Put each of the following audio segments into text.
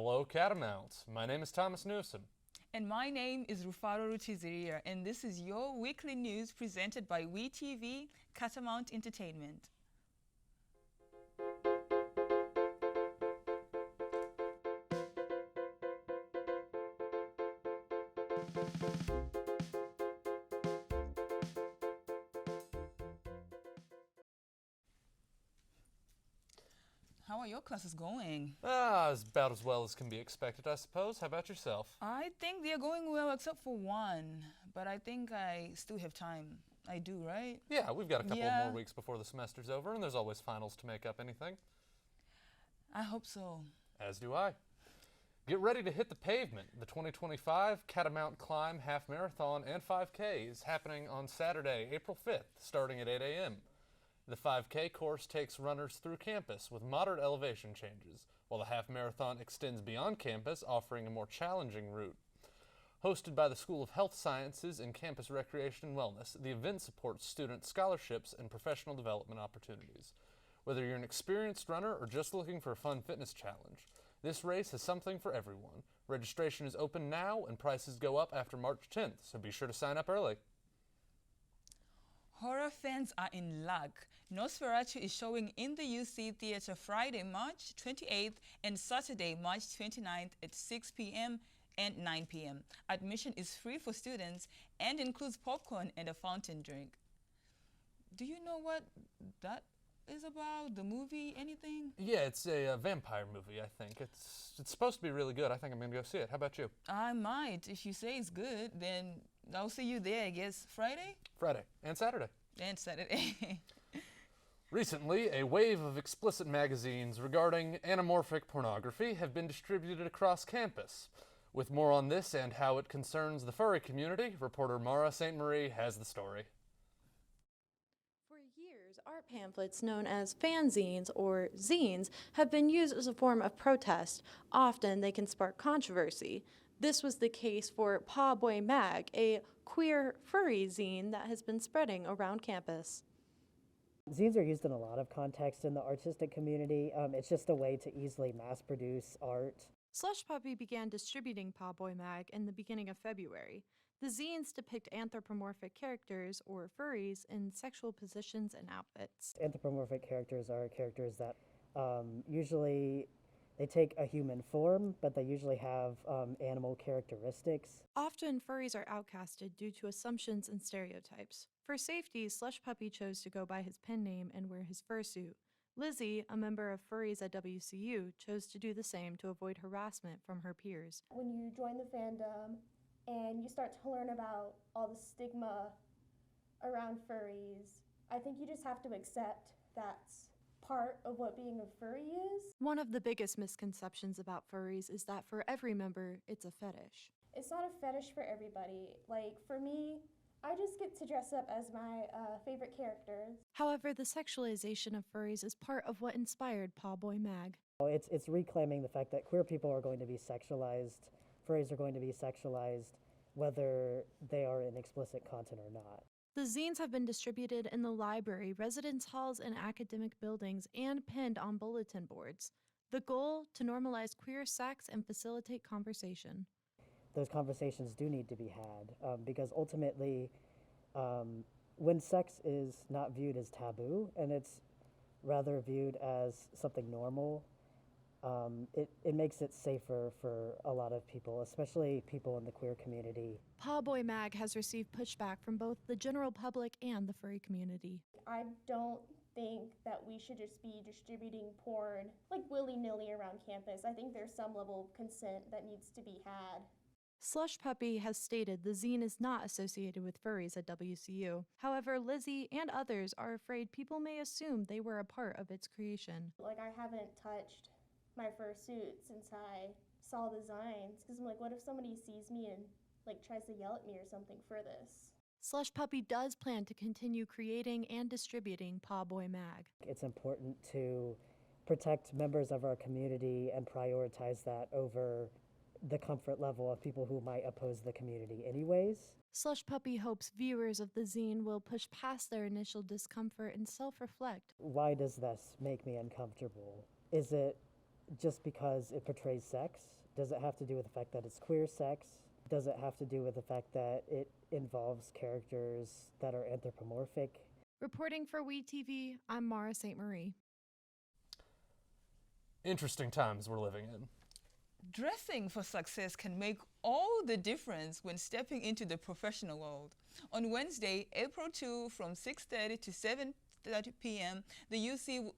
Hello, Catamounts. My name is Thomas Newsom. And my name is Rufaro Rutiziria, and this is your weekly news presented by WeTV Catamount Entertainment. How are your classes going? About as well as can be expected, I suppose. How about yourself? I think they're going well except for one, but I think I still have time. I do, right? Yeah, we've got a couple Yeah. more weeks before the semester's over, and there's always finals to make up anything. I hope so. As do I. Get ready to hit the pavement. The 2025 Catamount Climb Half Marathon and 5K is happening on Saturday, April 5th, starting at 8 a.m. The 5K course takes runners through campus with moderate elevation changes, while the half marathon extends beyond campus, offering a more challenging route. Hosted by the School of Health Sciences and Campus Recreation and Wellness, the event supports student scholarships and professional development opportunities. Whether you're an experienced runner or just looking for a fun fitness challenge, this race has something for everyone. Registration is open now and prices go up after March 10th, so be sure to sign up early. Horror fans are in luck. Nosferatu is showing in the UC Theatre Friday, March 28th and Saturday, March 29th at 6 p.m. and 9 p.m. Admission is free for students and includes popcorn and a fountain drink. Do you know what that is about? The movie? Anything? Yeah, it's a vampire movie, I think. It's supposed to be really good. I think I'm going to go see it. How about you? I might. If you say it's good, then I'll see you there, I guess. Friday? Friday and Saturday. And Saturday. Recently, a wave of explicit magazines regarding anamorphic pornography have been distributed across campus. With more on this and how it concerns the furry community, reporter Mara St. Marie has the story. For years, art pamphlets known as fanzines or zines have been used as a form of protest. Often they can spark controversy. This was the case for Paw Boy Mag, a queer furry zine that has been spreading around campus. Zines are used in a lot of contexts in the artistic community. It's just a way to easily mass produce art. Slush Puppy began distributing Paw Boy Mag in the beginning of February. The zines depict anthropomorphic characters, or furries, in sexual positions and outfits. Anthropomorphic characters are characters that usually they take a human form, but they usually have animal characteristics. Often, furries are outcasted due to assumptions and stereotypes. For safety, Slush Puppy chose to go by his pen name and wear his fursuit. Lizzie, a member of Furries at WCU, chose to do the same to avoid harassment from her peers. When you join the fandom and you start to learn about all the stigma around furries, I think you just have to accept that's part of what being a furry is. One of the biggest misconceptions about furries is that for every member, it's a fetish. It's not a fetish for everybody. Like, for me, I just get to dress up as my favorite characters. However, the sexualization of furries is part of what inspired Paw Boy Mag. It's reclaiming the fact that queer people are going to be sexualized, furries are going to be sexualized, whether they are in explicit content or not. The zines have been distributed in the library, residence halls, and academic buildings, and pinned on bulletin boards. The goal, to normalize queer sex and facilitate conversation. Those conversations do need to be had because ultimately, when sex is not viewed as taboo and it's rather viewed as something normal, it makes it safer for a lot of people, especially people in the queer community. Paw Boy Mag has received pushback from both the general public and the furry community. I don't think that we should just be distributing porn like willy-nilly around campus. I think there's some level of consent that needs to be had. Slush Puppy has stated the zine is not associated with furries at WCU. However, Lizzie and others are afraid people may assume they were a part of its creation. Like, I haven't touched my fursuit since I saw the zines, because I'm like, what if somebody sees me and like tries to yell at me or something for this? Slush Puppy does plan to continue creating and distributing Paw Boy Mag. It's important to protect members of our community and prioritize that over the comfort level of people who might oppose the community anyways. Slush Puppy hopes viewers of the zine will push past their initial discomfort and self-reflect. Why does this make me uncomfortable? Is it just because it portrays sex? Does it have to do with the fact that it's queer sex? Does it have to do with the fact that it involves characters that are anthropomorphic? Reporting for WeTV, I'm Mara St. Marie. Interesting times we're living in. Dressing for success can make all the difference when stepping into the professional world. On Wednesday, April 2, from 6:30 to 7:30 p.m., the UC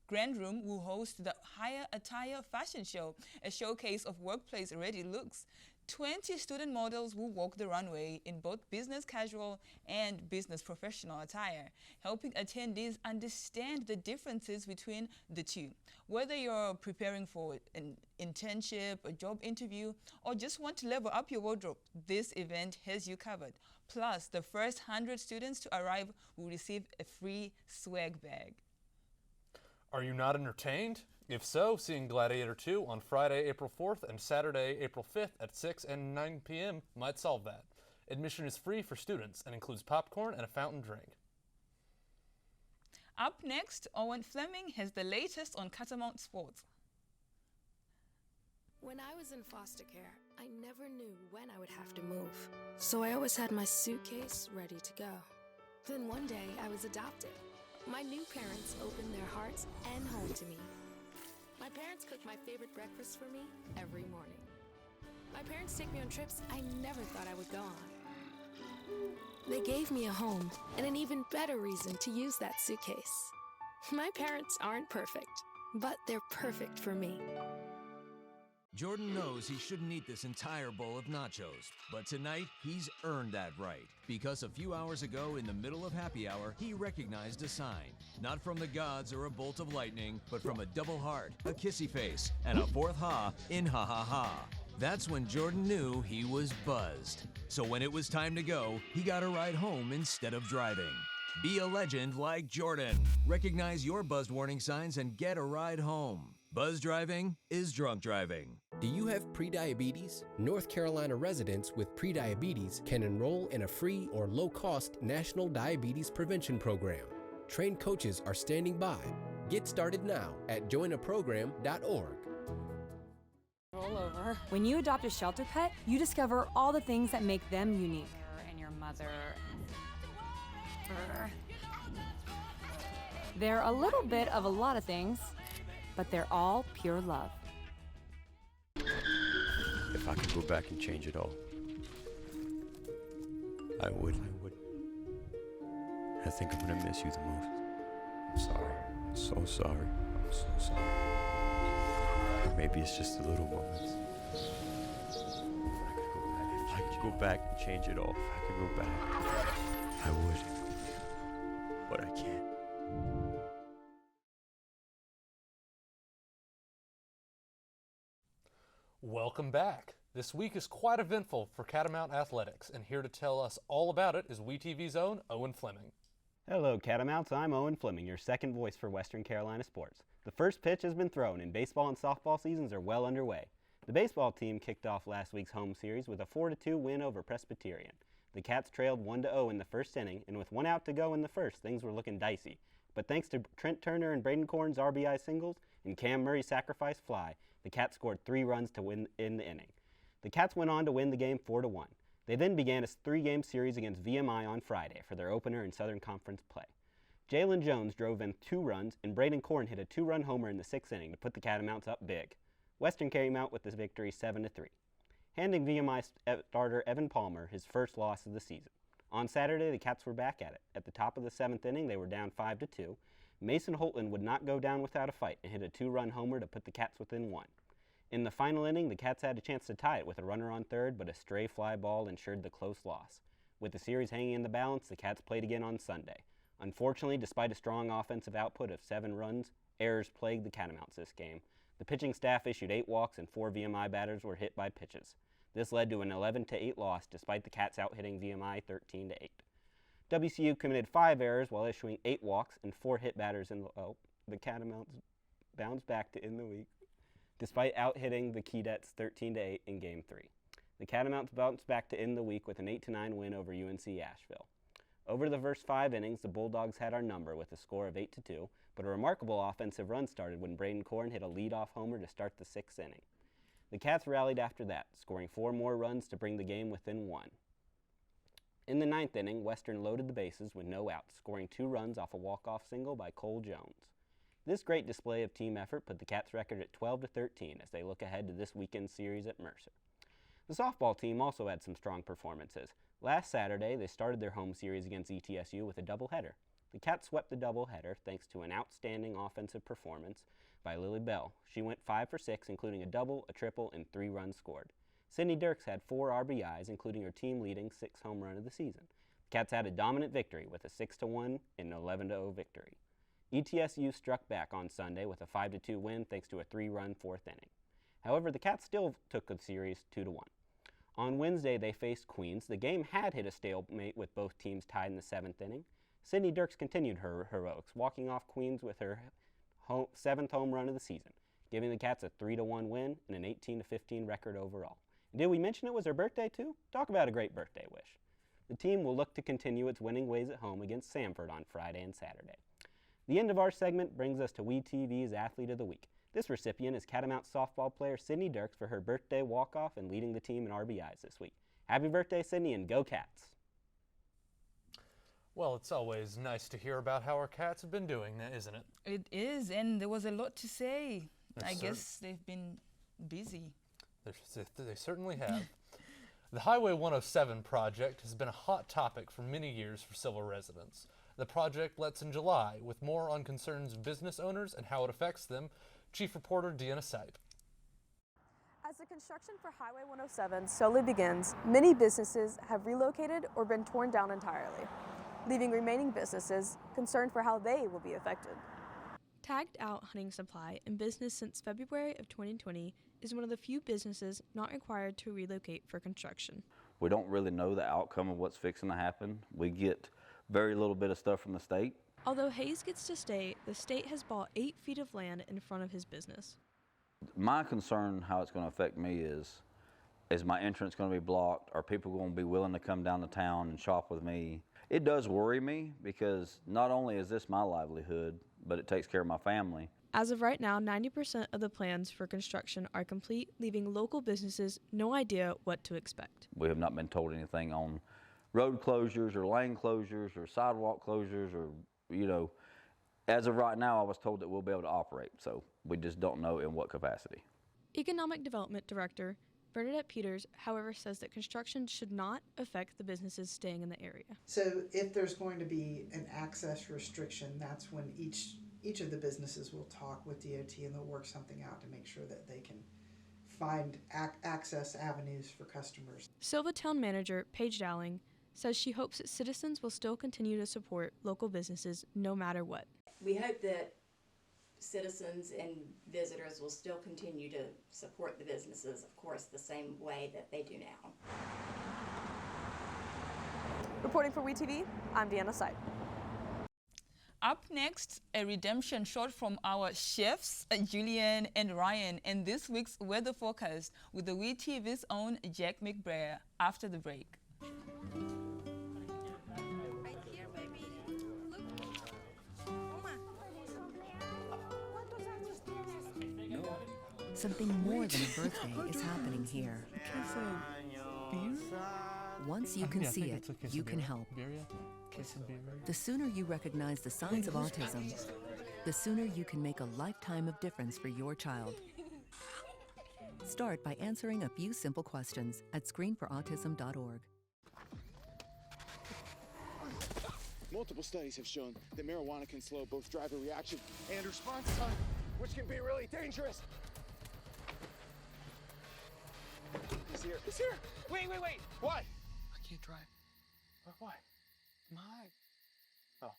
Grand Room will host the Higher Attire Fashion Show, a showcase of workplace-ready looks. 20 student models will walk the runway in both business casual and business professional attire, helping attendees understand the differences between the two. Whether you're preparing for an internship, a job interview, or just want to level up your wardrobe, this event has you covered. Plus, the first 100 students to arrive will receive a free swag bag. Are you not entertained? If so, seeing Gladiator 2 on Friday, April 4th and Saturday, April 5th at 6 and 9 p.m. might solve that. Admission is free for students and includes popcorn and a fountain drink. Up next, Owen Fleming has the latest on Catamount Sports. When I was in foster care, I never knew when I would have to move. So I always had my suitcase ready to go. Then one day, I was adopted. My new parents opened their hearts and home to me. My parents cook my favorite breakfast for me every morning. My parents take me on trips I never thought I would go on. They gave me a home and an even better reason to use that suitcase. My parents aren't perfect, but they're perfect for me. Jordan knows he shouldn't eat this entire bowl of nachos, but tonight he's earned that right. Because a few hours ago in the middle of happy hour, he recognized a sign. Not from the gods or a bolt of lightning, but from a double heart, a kissy face, and a fourth ha in ha ha ha. That's when Jordan knew he was buzzed. So when it was time to go, he got a ride home instead of driving. Be a legend like Jordan. Recognize your buzzed warning signs and get a ride home. Buzz driving is drunk driving. Do you have prediabetes? North Carolina residents with prediabetes can enroll in a free or low-cost national diabetes prevention program. Trained coaches are standing by. Get started now at joinaprogram.org. Roll over. When you adopt a shelter pet, you discover all the things that make them unique. And your mother. They're a little bit of a lot of things, but they're all pure love. If I could go back and change it all, I would. I think I'm gonna miss you the most. I'm sorry. I'm so sorry. I'm so sorry. Maybe it's just the little moments. If I could go back and change it all, if I could go back, I would. But I can't. Welcome back. This week is quite eventful for Catamount Athletics, and here to tell us all about it is WeTV's own Owen Fleming. Hello, Catamounts. I'm Owen Fleming, your second voice for Western Carolina sports. The first pitch has been thrown, and baseball and softball seasons are well underway. The baseball team kicked off last week's home series with a 4-2 win over Presbyterian. The Cats trailed 1-0 in the first inning, and with 1 out to go in the first, things were looking dicey. But thanks to Trent Turner and Braden Corn's RBI singles and Cam Murray's sacrifice fly, the Cats scored 3 runs to win in the inning. The Cats went on to win the game 4-1. They then began a 3-game series against VMI on Friday for their opener in Southern Conference play. Jalen Jones drove in 2 runs, and Braden Corn hit a 2-run homer in the 6th inning to put the Catamounts up big. Western came out with this victory 7-3, handing VMI starter Evan Palmer his first loss of the season. On Saturday, the Cats were back at it. At the top of the 7th inning, they were down 5-2. Mason Holtland would not go down without a fight and hit a 2-run homer to put the Cats within 1. In the final inning, the Cats had a chance to tie it with a runner on third, but a stray fly ball ensured the close loss. With the series hanging in the balance, the Cats played again on Sunday. Unfortunately, despite a strong offensive output of 7 runs, errors plagued the Catamounts this game. The pitching staff issued 8 walks and 4 VMI batters were hit by pitches. This led to an 11-8 loss despite the Cats out-hitting VMI 13-8. WCU committed 5 errors while issuing 8 walks and 4 hit batters in the Catamounts bounced back to end the week despite out-hitting the Keydets 13-8 in Game 3. The Catamounts bounced back to end the week with an 8-9 win over UNC Asheville. Over the first 5 innings, the Bulldogs had our number with a score of 8-2, but a remarkable offensive run started when Braden Corn hit a leadoff homer to start the 6th inning. The Cats rallied after that, scoring 4 more runs to bring the game within 1. In the 9th inning, Western loaded the bases with no outs, scoring 2 runs off a walk-off single by Cole Jones. This great display of team effort put the Cats' record at 12-13 as they look ahead to this weekend's series at Mercer. The softball team also had some strong performances. Last Saturday, they started their home series against ETSU with a doubleheader. The Cats swept the doubleheader thanks to an outstanding offensive performance by Lily Bell. She went 5 for 6, including a double, a triple, and 3 runs scored. Sydney Dirks had 4 RBIs, including her team-leading 6th home run of the season. The Cats had a dominant victory with a 6-1 and 11-0 victory. ETSU struck back on Sunday with a 5-2 win thanks to a 3-run 4th inning. However, the Cats still took the series 2-1. On Wednesday, they faced Queens. The game had hit a stalemate with both teams tied in the 7th inning. Sydney Dirks continued her heroics, walking off Queens with her 7th home run of the season, giving the Cats a 3-1 win and an 18-15 record overall. And did we mention it was her birthday too? Talk about a great birthday wish. The team will look to continue its winning ways at home against Samford on Friday and Saturday. The end of our segment brings us to WeTV's Athlete of the Week. This recipient is Catamount softball player Sydney Dirks for her birthday walk-off and leading the team in RBIs this week. Happy birthday, Sydney, and go Cats! Well, it's always nice to hear about how our Cats have been doing, isn't it? It is, and there was a lot to say. Yes, I sir. guess they've been busy. They certainly have. The Highway 107 project has been a hot topic for many years for Silver residents. The project lets in July, with more on concerns of business owners and how it affects them. Chief Reporter Deanna Sipe. As the construction for Highway 107 slowly begins, many businesses have relocated or been torn down entirely, leaving remaining businesses concerned for how they will be affected. Tagged Out Hunting Supply, in business since February of 2020, is one of the few businesses not required to relocate for construction. We don't really know the outcome of what's fixing to happen. We get very little bit of stuff from the state. Although Hayes gets to stay, the state has bought 8 feet of land in front of his business. My concern how it's going to affect me is my entrance going to be blocked? Are people going to be willing to come down to town and shop with me? It does worry me because not only is this my livelihood, but it takes care of my family. As of right now, 90% of the plans for construction are complete, leaving local businesses no idea what to expect. We have not been told anything on road closures or lane closures or sidewalk closures or, as of right now, I was told that we'll be able to operate, so we just don't know in what capacity. Economic Development Director Bernadette Peters, however, says that construction should not affect the businesses staying in the area. So if there's going to be an access restriction, that's when each of the businesses will talk with DOT and they'll work something out to make sure that they can find access avenues for customers. Silvatown manager Paige Dowling says she hopes that citizens will still continue to support local businesses no matter what. We hope that citizens and visitors will still continue to support the businesses, of course, the same way that they do now. Reporting for WeTV, I'm Deanna Sipe. Up next, a redemption shot from our chefs, Julian and Ryan, and this week's weather forecast with the WeTV's own Jack McBrayer after the break. Something more than a birthday is happening here. Once you can see it, you can help. The sooner you recognize the signs of autism, the sooner you can make a lifetime of difference for your child. Start by answering a few simple questions at screenforautism.org. Multiple studies have shown that marijuana can slow both driver reaction and response time, which can be really dangerous. He's here. He's here. Wait. Why? I can't drive. Why? My. Oh.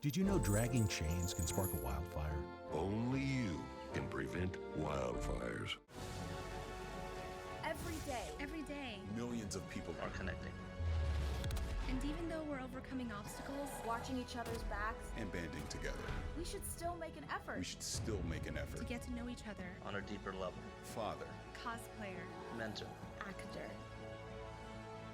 Did you know dragging chains can spark a wildfire? Only you can prevent wildfires. Every day, millions of people are connected. And even though we're overcoming obstacles, watching each other's backs, and banding together, we should still make an effort. we should still make an effort to get to know each other on a deeper level. Father, cosplayer, mentor, actor.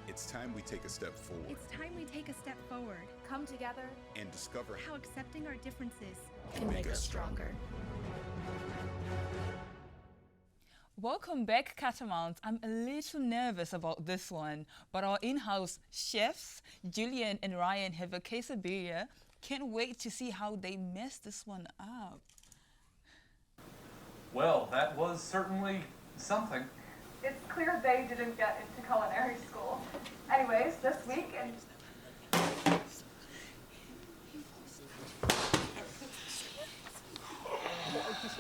It's time we take a step forward. It's time we take a step forward. Come together and discover how accepting our differences can make us stronger. Welcome back, Catamounts. I'm a little nervous about this one, but our in-house chefs, Julian and Ryan, have a quesadilla. Can't wait to see how they mess this one up. Well, that was certainly something. It's clear they didn't get into culinary school. Anyways, this week and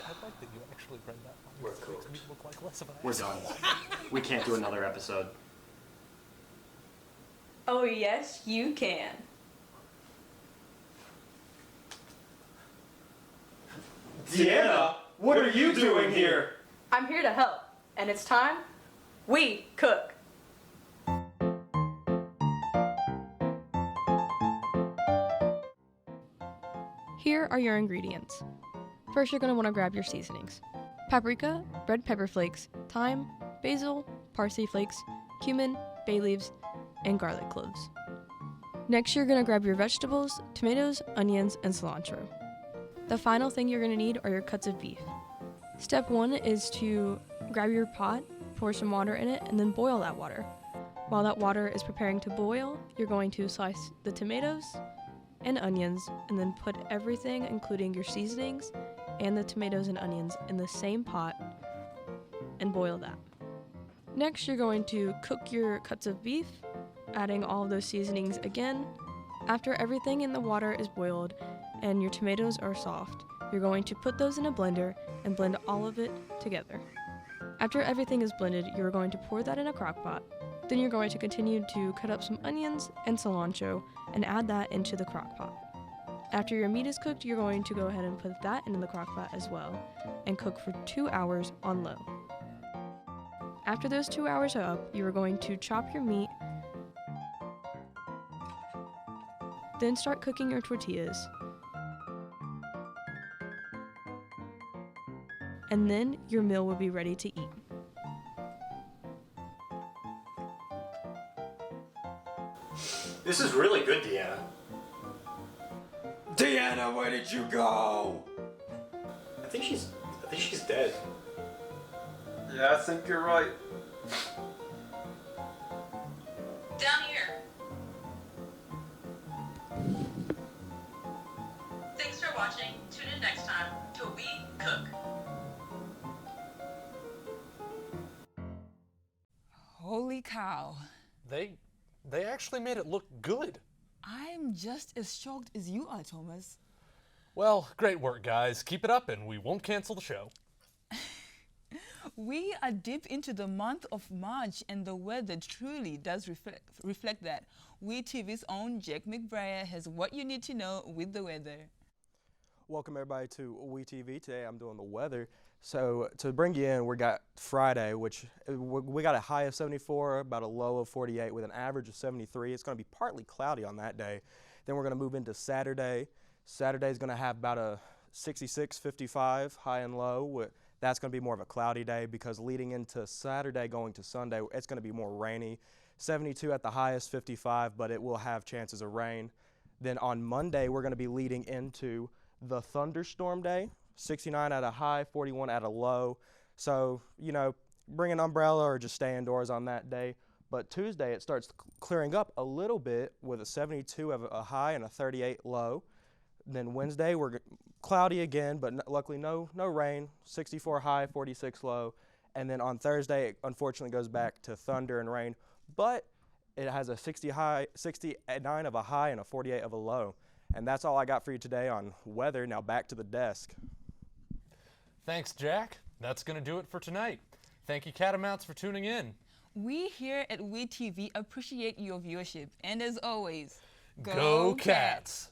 I'd like that you actually read that one. We're It makes me look like less of an We're asshole. done. We can't do another episode. Oh, yes, you can. Deanna, what are you doing here? I'm here to help, and it's time we cook. Here are your ingredients. First, you're going to want to grab your seasonings. Paprika, red pepper flakes, thyme, basil, parsley flakes, cumin, bay leaves, and garlic cloves. Next, you're going to grab your vegetables, tomatoes, onions, and cilantro. The final thing you're going to need are your cuts of beef. Step 1 is to grab your pot, pour some water in it, and then boil that water. While that water is preparing to boil, you're going to slice the tomatoes and onions, and then put everything, including your seasonings and the tomatoes and onions, in the same pot and boil that. Next, you're going to cook your cuts of beef, adding all of those seasonings again. After everything in the water is boiled and your tomatoes are soft, you're going to put those in a blender and blend all of it together. After everything is blended, you're going to pour that in a crock pot. Then you're going to continue to cut up some onions and cilantro and add that into the crock pot. After your meat is cooked, you're going to go ahead and put that into the crock pot as well and cook for 2 hours on low. After those 2 hours are up, you are going to chop your meat, then start cooking your tortillas. And then your meal will be ready to eat. This is really good, Deanna. Deanna, where did you go? I think she's dead. Yeah, I think you're right. Down here. Thanks for watching. Tune in next time to We Cook. Holy cow. They actually made it look good. I'm just as shocked as you are, Thomas. Well, great work, guys. Keep it up and we won't cancel the show. We are deep into the month of March and the weather truly does reflect that. WeTV's own Jack McBrayer has what you need to know with the weather. Welcome everybody to WeTV. Today I'm doing the weather. So to bring you in, we got Friday, which we got a high of 74, about a low of 48 with an average of 73. It's going to be partly cloudy on that day. Then we're going to move into Saturday. Saturday's going to have about a 66, 55 high and low. That's going to be more of a cloudy day because leading into Saturday going to Sunday, it's going to be more rainy. 72 at the highest, 55, but it will have chances of rain. Then on Monday, we're going to be leading into the thunderstorm day. 69 at a high, 41 at a low. So, bring an umbrella or just stay indoors on that day. But Tuesday, it starts clearing up a little bit with a 72 of a high and a 38 low. Then Wednesday, we're cloudy again, but luckily no rain, 64 high, 46 low. And then on Thursday, it unfortunately goes back to thunder and rain, but it has a 69 of a high and a 48 of a low. And that's all I got for you today on weather. Now back to the desk. Thanks, Jack. That's going to do it for tonight. Thank you, Catamounts, for tuning in. We here at WeTV appreciate your viewership. And as always, Go Cats! Cats.